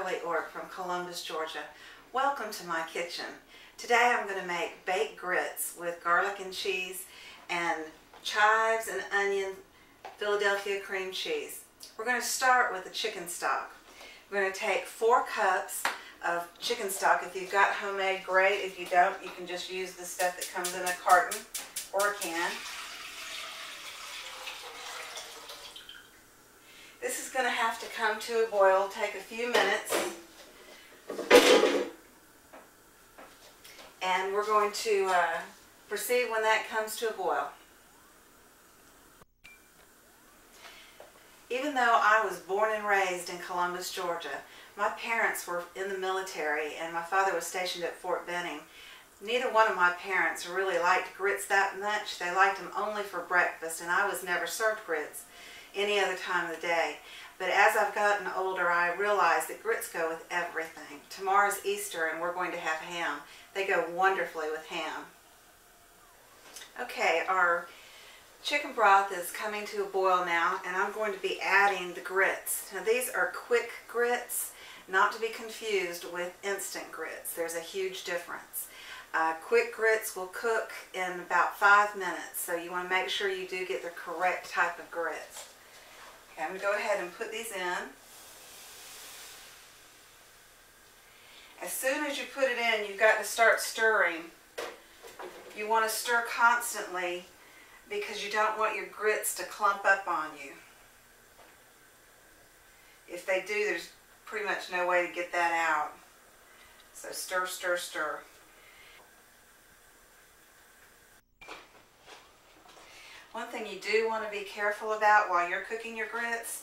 Beverly Orck from Columbus, Georgia. Welcome to my kitchen. Today I'm going to make baked grits with garlic and cheese and chives and onion Philadelphia cream cheese. We're going to start with the chicken stock. We're going to take 4 cups of chicken stock. If you've got homemade, great. If you don't, you can just use the stuff that comes in a carton or a can. This is going to have to come to a boil, take a few minutes, and we're going to proceed when that comes to a boil. Even though I was born and raised in Columbus, Georgia, my parents were in the military and my father was stationed at Fort Benning. Neither one of my parents really liked grits that much. They liked them only for breakfast, and I was never served grits any other time of the day. But as I've gotten older, I realized that grits go with everything. Tomorrow's Easter and we're going to have ham. They go wonderfully with ham. Okay, our chicken broth is coming to a boil now, and I'm going to be adding the grits. Now these are quick grits, not to be confused with instant grits. There's a huge difference. Quick grits will cook in about 5 minutes, so you want to make sure you do get the correct type of grits. Okay, I'm going to go ahead and put these in. As soon as you put it in, you've got to start stirring. You want to stir constantly because you don't want your grits to clump up on you. If they do, there's pretty much no way to get that out. So stir, stir, stir. One thing you do want to be careful about while you're cooking your grits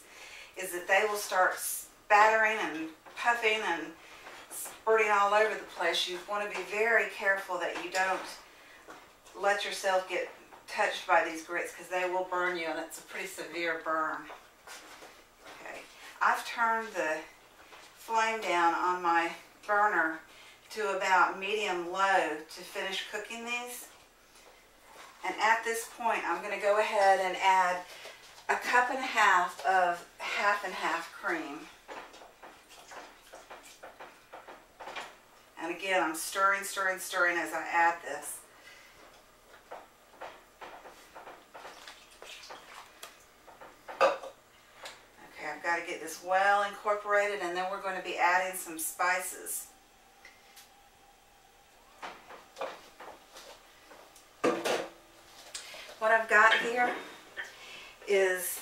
is that they will start spattering and puffing and spurting all over the place. You want to be very careful that you don't let yourself get touched by these grits because they will burn you, and it's a pretty severe burn. Okay, I've turned the flame down on my burner to about medium-low to finish cooking these. And at this point, I'm going to go ahead and add 1.5 cups of half and half cream. And again, I'm stirring, stirring, stirring as I add this. Okay, I've got to get this well incorporated, and then we're going to be adding some spices. What I've got here is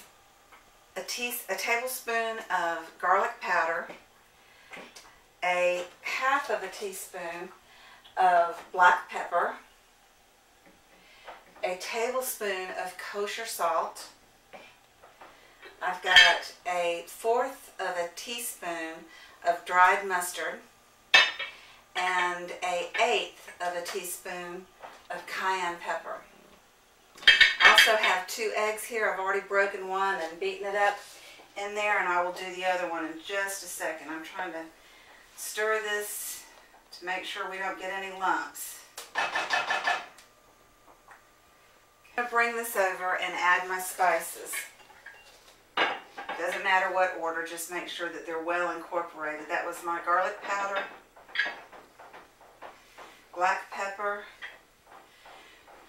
a tablespoon of garlic powder, a half of a teaspoon of black pepper, a tablespoon of kosher salt. I've got a 1/4 of a teaspoon of dried mustard and a 1/8 of a teaspoon of cayenne pepper. I also have 2 eggs here. I've already broken one and beaten it up in there, and I will do the other one in just a second. I'm trying to stir this to make sure we don't get any lumps. I'm going to bring this over and add my spices. Doesn't matter what order, just make sure that they're well incorporated. That was my garlic powder, black pepper.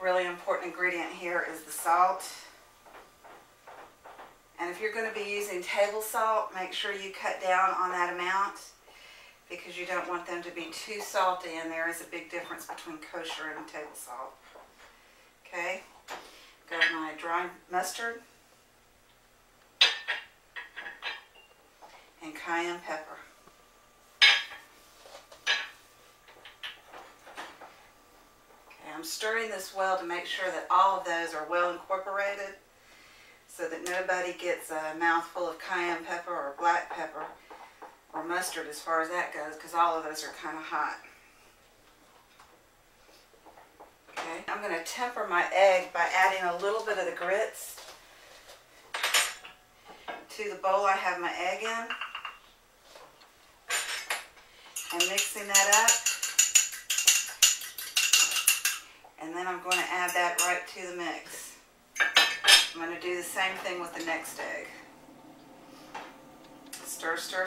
Really important ingredient here is the salt. And if you're going to be using table salt, make sure you cut down on that amount because you don't want them to be too salty, and there is a big difference between kosher and table salt. Okay, got my dry mustard and cayenne pepper. I'm stirring this well to make sure that all of those are well incorporated so that nobody gets a mouthful of cayenne pepper or black pepper or mustard as far as that goes, because all of those are kind of hot. Okay, I'm going to temper my egg by adding a little bit of the grits to the bowl I have my egg in and mixing that up. And then I'm going to add that right to the mix. I'm going to do the same thing with the next egg. Stir, stir,